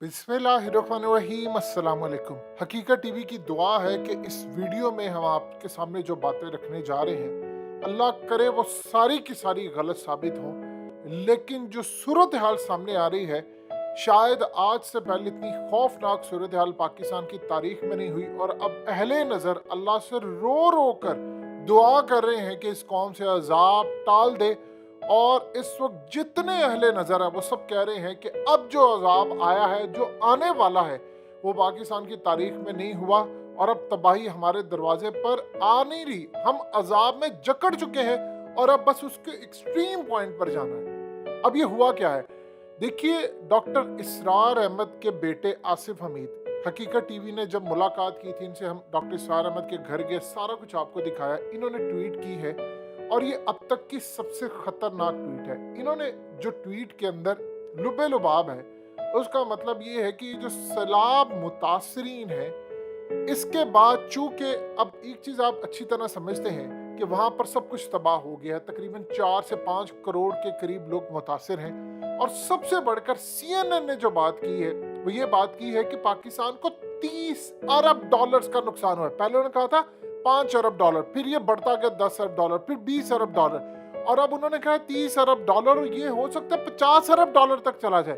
बिस्मिल्लाहिर्रहमानिर्रहीम अस्सलाम वालेकुम। हकीकत टीवी की दुआ है कि इस वीडियो में हम आपके सामने जो बातें रखने जा रहे हैं, अल्लाह करे वो सारी की सारी गलत साबित हों। लेकिन जो सूरत हाल सामने आ रही है, शायद आज से पहले इतनी खौफनाक सूरत हाल पाकिस्तान की तारीख में नहीं हुई। और अब अहले नज़र अल्लाह से रो रो कर दुआ कर रहे हैं कि इस कौम से अजाब टाल दे। और इस वक्त जितने अहले नज़र है वो सब कह रहे हैं कि अब जो अजाब आया है, जो आने वाला है, वो पाकिस्तान की तारीख में नहीं हुआ। और अब तबाही हमारे दरवाजे पर आ नहीं रही, हम अजाब में जकड़ चुके हैं और अब बस उसके एक्सट्रीम पॉइंट पर जाना है। अब ये हुआ क्या है, देखिए, डॉक्टर इसरार अहमद के बेटे आसिफ हमीद, हकीकत टीवी ने जब मुलाकात की थी इनसे, हम डॉक्टर इसरार अहमद के घर गए, सारा कुछ आपको दिखाया। इन्होंने ट्वीट की है और ये अब तक की सबसे खतरनाक ट्वीट है। इन्होंने जो ट्वीट के अंदर लुबे लुबाब है, उसका मतलब ये है कि जो सैलाब मुतासरीन है, इसके बाद चूंकि अब एक चीज़ आप अच्छी तरह समझते हैं कि वहाँ पर सब कुछ तबाह हो गया है, तकरीबन 4 से 5 करोड़ के करीब लोग मुतासिर हैं। और सबसे बढ़कर CNN ने जो बात की है, वो ये बात की है कि पाकिस्तान को 30 अरब डॉलर्स का नुकसान हुआ है। पहले उन्होंने कहा था 5 अरब डॉलर, फिर ये बढ़ता गया 10 अरब डॉलर, फिर 20 अरब डॉलर, और अब उन्होंने कहा 30 अरब डॉलर, और ये हो सकता है 50 अरब डॉलर तक चला जाए।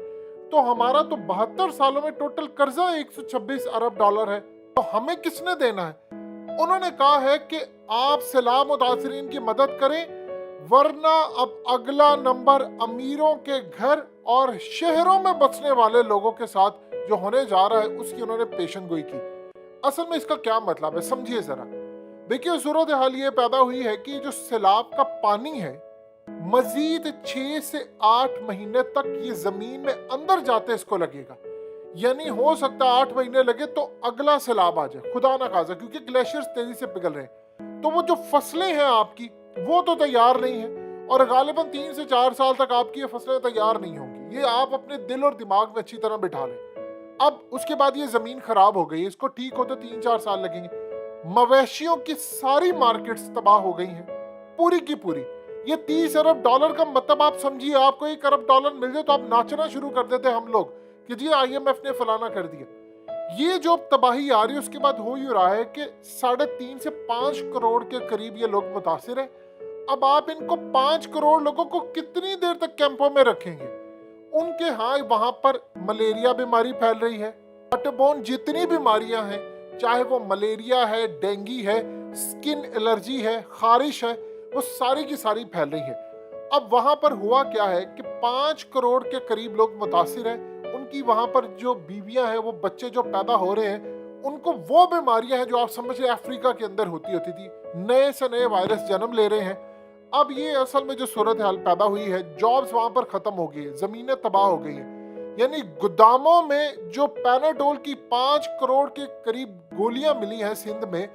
तो हमारा तो 72 सालों में टोटल कर्जा 126 अरब डॉलर है, तो हमें किसने देना है? उन्होंने कहा है कि आप सैलाब मुतासरीन की मदद करें, वरना अब अगला नंबर अमीरों के घर और शहरों में बसने वाले लोगों के साथ जो होने जा रहा है, उसकी उन्होंने पेशन गोई की। असल में इसका क्या मतलब है, समझिए जरा। देखिए, सूरत हाल ये पैदा हुई है कि जो सैलाब का पानी है, मजीद 6 से 8 महीने तक ये जमीन में अंदर जाते इसको लगेगा। यानी हो सकता है 8 महीने लगे तो अगला सैलाब आ जाए, खुदा ना खासा, क्योंकि ग्लेशियर्स तेजी से पिघल रहे हैं। तो वो जो फसलें हैं आपकी, वो तो तैयार नहीं है, और गालिबन 3 से 4 साल तक आपकी ये फसलें तैयार नहीं होंगी। ये आप अपने दिल और दिमाग में अच्छी तरह बिठा लें। अब उसके बाद ये जमीन खराब हो गई, इसको ठीक होते 3-4 साल लगेंगे। मवेशियों की सारी मार्केट्स तबाह हो गई हैं, पूरी की पूरी। ये 30 अरब डॉलर का मतलब आप समझिए, आपको 1 अरब डॉलर मिल जाए तो आप नाचना शुरू कर देते हम लोग कि जी IMF ने फलाना कर दिया। ये जो तबाही आ रही है, उसके बाद हो ही रहा है कि 3.5 से 5 करोड़ के करीब ये लोग मुतासिर हैं। अब आप इनको 5 करोड़ लोगों को कितनी देर तक कैंपों में रखेंगे? उनके यहाँ वहां पर मलेरिया बीमारी फैल रही है, वाटरबोर्न जितनी बीमारियां हैं, चाहे वो मलेरिया है, डेंगू है, स्किन एलर्जी है, खारिश है, वो सारी की सारी फैल रही है। अब वहां पर हुआ क्या है कि 5 करोड़ के करीब लोग मुतासिर हैं। उनकी वहां पर जो बीवियां हैं, वो बच्चे जो पैदा हो रहे हैं, उनको वो बीमारियां हैं जो आप समझ रहे अफ्रीका के अंदर होती थी। नए से नए वायरस जन्म ले रहे हैं। अब ये असल में जो सूरत हाल पैदा हुई है, जॉब्स वहां पर खत्म हो गई है, जमीनें तबाह हो गई हैं। यानी गोदामों में जो पैनाडोल की 5 करोड़ के करीब गोलियां मिली हैं सिंध में,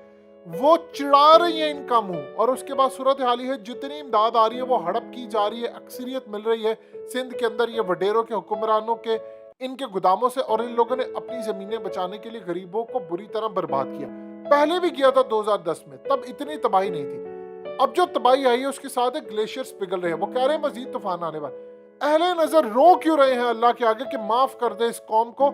वो चिढ़ा रही है इनका मुंह। और उसके बाद सूरत हाल है, जितनी इमदाद आ रही है वो हड़प की जा रही है, अक्सरियत मिल रही है सिंध के अंदर ये वडेरों के हुक्मरानों के, इनके गोदामों से। और इन लोगों ने अपनी जमीनें बचाने के लिए गरीबों को बुरी तरह बर्बाद किया। पहले भी किया था 2010 में, तब इतनी तबाही नहीं थी। अब जो तबाही आई है उसके साथ ग्लेशियर्स पिघल रहे हैं, वो कह रहे हैं मजीद तूफान आने वाले। अहले नजर रो क्यों रहे हैं अल्लाह के आगे कि माफ कर दे इस कौम को?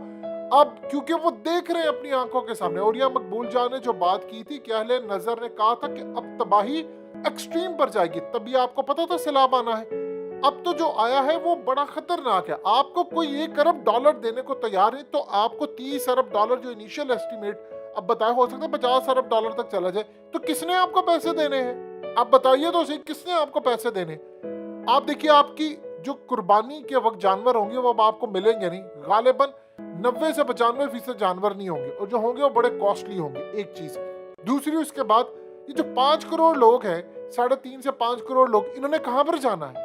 अब क्योंकि वो देख रहे हैं अपनी आंखों के सामने। और यह मकबूल जान ने जो बात की थी कि अहले नजर ने कहा था कि अब तबाही एक्सट्रीम पर जाएगी, तभी आपको पता था सैलाब आना है। अब तो जो आया है वो बड़ा खतरनाक है। आपको कोई 1 अरब डॉलर देने को तैयार है, तो आपको 30 अरब डॉलर जो इनिशियल एस्टिमेट अब बताया, हो सकता है 50 अरब डॉलर तक चला जाए। तो किसने आपको पैसे देने हैं? आप बताइए तो सही, किसने आपको पैसे देने? आप देखिए, आपकी जो कुर्बानी के वक्त जानवर होंगे वो अब आपको मिलेंगे नहीं। गालिबन 90 से 95% जानवर नहीं होंगे, और जो होंगे वो बड़े कॉस्टली होंगे। एक चीज। दूसरी, उसके बाद ये जो 5 करोड़ लोग हैं, 3.5 से 5 करोड़ लोग, इन्होंने कहां पर जाना है?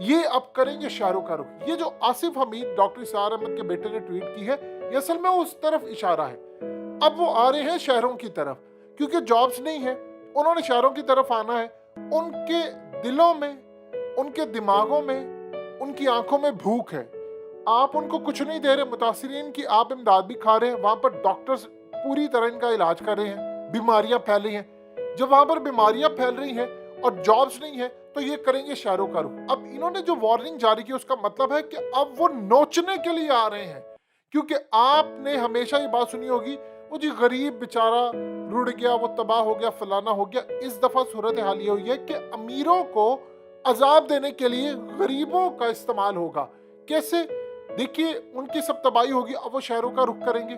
ये अब करेंगे शहरों का रुख। ये जो आसिफ हमीद डॉक्टर इसरार अहमद के बेटे ने ट्वीट की है, ये असल में उस तरफ इशारा है। अब वो आ रहे हैं शहरों की तरफ, क्योंकि जॉब्स नहीं है, उन्होंने शहरों की तरफ आना है। उनके दिलों में, उनके दिमागों में, उनकी आंखों में भूख है। आप उनको कुछ नहीं दे रहे, मुतासिरीन की आप इमदाद भी खा रहे हैं। वहां पर डॉक्टर्स पूरी तरह इनका इलाज कर रहे हैं, बीमारियां फैल रही हैं। जब वहां पर बीमारियां फैल रही हैं और जॉब्स नहीं है, तो ये करेंगे शहरों का रुख। अब इन्होंने जो वार्निंग जारी की, उसका मतलब है कि अब वो नोचने के लिए आ रहे हैं। کیونکہ آپ نے ہمیشہ یہ بات سنی ہوگی وہ جی غریب بیچارہ رڑ گیا، وہ تباہ ہو گیا، فلانا ہو گیا۔ اس دفعہ صورتحال یہ ہوئی ہے کہ امیروں کو عذاب دینے کے لیے غریبوں کا استعمال ہوگا۔ کیسے؟ دیکھیے ان کی سب تباہی ہوگی، اب وہ شہروں کا رخ کریں گے۔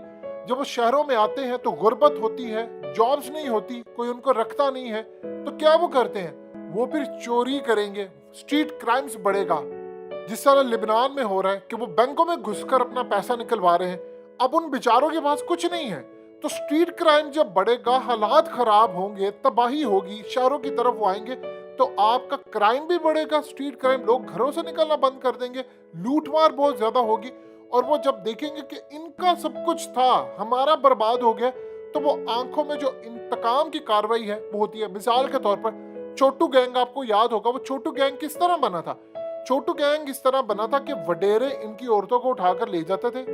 جب وہ شہروں میں آتے ہیں تو غربت ہوتی ہے، جابز نہیں ہوتی، کوئی ان کو رکھتا نہیں ہے، تو کیا وہ کرتے ہیں؟ وہ پھر چوری کریں گے، اسٹریٹ کرائمز بڑھے گا، جس طرح لبنان میں ہو رہا ہے کہ وہ بینکوں میں گھس کر اپنا پیسہ نکلوا رہے ہیں۔ اب ان بیچاروں کے پاس کچھ نہیں ہے، تو اسٹریٹ کرائم جب بڑھے گا، حالات خراب ہوں گے، تباہی ہوگی، شہروں کی طرف وہ آئیں گے، تو آپ کا کرائم بھی بڑھے گا، اسٹریٹ کرائم، لوگ گھروں سے نکلنا بند کر دیں گے، لوٹ مار بہت زیادہ ہوگی، اور وہ جب دیکھیں گے کہ ان کا سب کچھ تھا، ہمارا برباد ہو گیا، تو وہ آنکھوں میں جو انتقام کی کاروائی ہے وہ ہوتی ہے۔ مثال کے طور پر چھوٹو گینگ، آپ کو یاد ہوگا وہ چھوٹو گینگ کس طرح بنا تھا؟ چھوٹو گینگ اس طرح بنا تھا کہ وڈیرے ان کی عورتوں کو اٹھا کر لے جاتے تھے،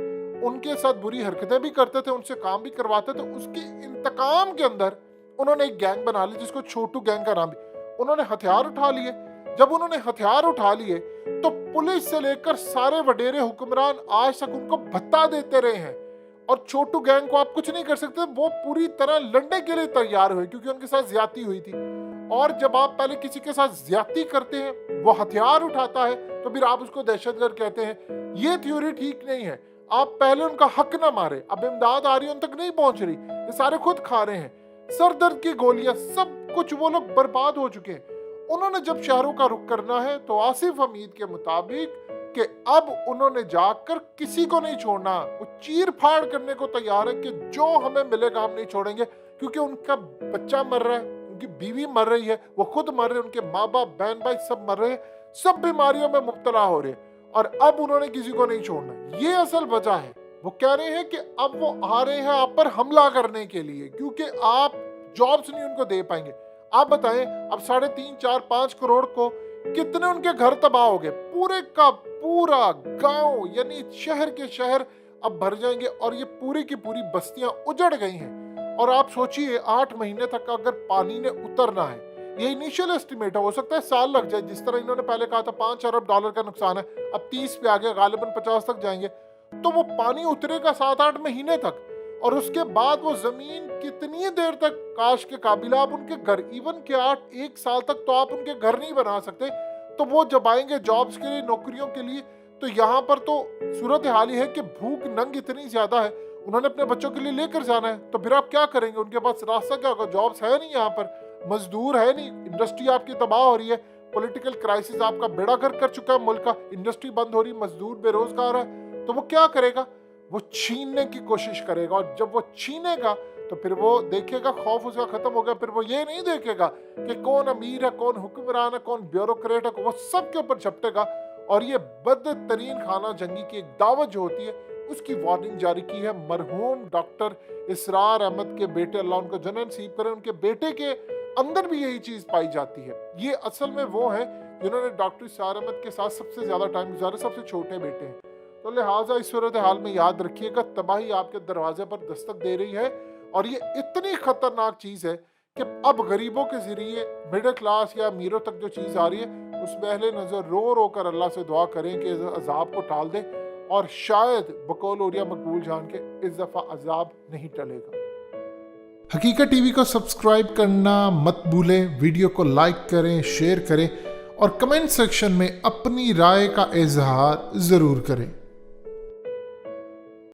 ان کے ساتھ بری حرکتیں بھی کرتے تھے، ان سے کام بھی کرواتے تھے۔ اس کے انتقام کے اندر انہوں نے ایک گینگ بنا لی جس کو چھوٹو گینگ کا نام بھی۔ انہوں نے ہتھیار اٹھا لیے۔ جب انہوں نے ہتھیار اٹھا لیے تو پولیس سے لے کر سارے وڈیرے حکمران آج تک ان کو بھتا دیتے رہے ہیں، اور چھوٹو گینگ کو آپ کچھ نہیں کر سکتے۔ وہ پوری طرح لڑنے کے لیے تیار ہوئے کیونکہ ان کے ساتھ زیادتی ہوئی تھی، اور جب آپ پہلے کسی کے ساتھ زیادتی کرتے ہیں، وہ ہتھیار اٹھاتا ہے، تو پھر آپ اس کو دہشت گرد کہتے ہیں۔ یہ تھیوری ٹھیک نہیں ہے۔ آپ پہلے ان کا حق نہ مارے، اب امداد آ رہی ان تک نہیں پہنچ رہی، یہ سارے خود کھا رہے ہیں، سر درد کی گولیاں، سب کچھ وہ لوگ برباد ہو چکے ہیں۔ انہوں نے جب شہروں کا رخ کرنا ہے تو آصف حمید کے مطابق کہ اب انہوں نے جا کر کسی کو نہیں چھوڑنا، وہ چیر پھاڑ کرنے کو تیار ہے کہ جو ہمیں ملے گا ہم نہیں چھوڑیں گے، کیونکہ ان کا بچہ مر رہا ہے، ان کی بیوی مر رہی ہے، وہ خود مر رہے ہیں، ان کے ماں باپ بہن بھائی سب مر رہے ہیں، سب بیماریوں میں مبتلا ہو رہے ہیں، اور اب انہوں نے کسی کو نہیں چھوڑنا۔ یہ اصل وجہ ہے۔ وہ کہہ رہے ہیں کہ اب وہ آ رہے ہیں آپ پر حملہ کرنے کے لیے، کیونکہ آپ جابز نہیں ان کو دے پائیں گے۔ آپ بتائیں، اب 3.5 4 5 کروڑ کو کتنے ان کے گھر تباہ ہو گئے، پورے کا پورا گاؤں، یعنی شہر کے شہر اب بھر جائیں گے، اور یہ پوری کی پوری بستیاں اجڑ گئی ہیں۔ اور آپ سوچئے 8 مہینے تک اگر پانی نے اترنا ہے، یہ انیشل اسٹیمیٹ ہے، ہو سکتا ہے سال لگ جائے، جس طرح انہوں نے پہلے کہا تھا $5 ارب کا نقصان ہے، اب 30 پہ آگے غالباً 50 تک جائیں گے، تو وہ پانی اترے گا 7-8 مہینے تک، اور اس کے بعد وہ زمین کتنی دیر تک کاش کے قابل ہے۔ آپ ان کے گھر ایون کہ 1 سال تک تو آپ ان کے گھر نہیں بنا سکتے، تو وہ جب آئیں گے جابز کے لیے، نوکریوں کے لیے، تو یہاں پر تو صورتحال یہ ہے کہ بھوک ننگ اتنی زیادہ ہے، انہوں نے اپنے بچوں کے لیے لے کر جانا ہے، تو پھر آپ کیا کریں گے؟ ان کے پاس راستہ کیا ہوگا؟ جابز ہے نہیں، یہاں پر مزدور ہے نہیں، انڈسٹری آپ کی تباہ ہو رہی ہے، پولیٹیکل کرائسس آپ کا بیڑا گرک کر چکا ہے ملک کا، انڈسٹری بند ہو رہی، مزدور بے روزگار ہے، تو وہ کیا کرے گا؟ وہ چھیننے کی کوشش کرے گا، اور جب وہ چھینے گا تو پھر وہ دیکھے گا، خوف اس کا ختم ہو گیا، پھر وہ یہ نہیں دیکھے گا کہ کون امیر ہے، کون حکمران ہے، کون بیوروکریٹ ہے، وہ سب کے اوپر جھپٹے گا، اور یہ بدترین خانہ جنگی کی ایک دعوت جو ہوتی ہے، اس کی وارننگ جاری کی ہے مرحوم ڈاکٹر اسرار احمد کے بیٹے، اللہ ان کو جنت نصیب کرے، ان کے بیٹے کے اندر بھی یہی چیز پائی جاتی ہے۔ یہ اصل میں وہ ہیں جنہوں نے ڈاکٹر اسرار احمد کے ساتھ سب سے زیادہ ٹائم گزارا، سب سے چھوٹے بیٹے ہیں، تو لہٰذا اس صورتحال میں یاد رکھیے گا، تباہی آپ کے دروازے پر دستک دے رہی ہے، اور یہ اتنی خطرناک چیز ہے کہ اب غریبوں کے ذریعے مڈل کلاس یا امیروں تک جو چیز آ رہی ہے، اس پہ اہل نظر رو رو کر اللہ سے دعا کریں کہ عذاب کو ٹال دے، اور شاید بقول اولیاء مقبول جان کے اس دفعہ عذاب نہیں ٹلے گا۔ حقیقت ٹی وی کو سبسکرائب کرنا مت بھولیں، ویڈیو کو لائک کریں، شیئر کریں، اور کمنٹ سیکشن میں اپنی رائے کا اظہار ضرور کریں۔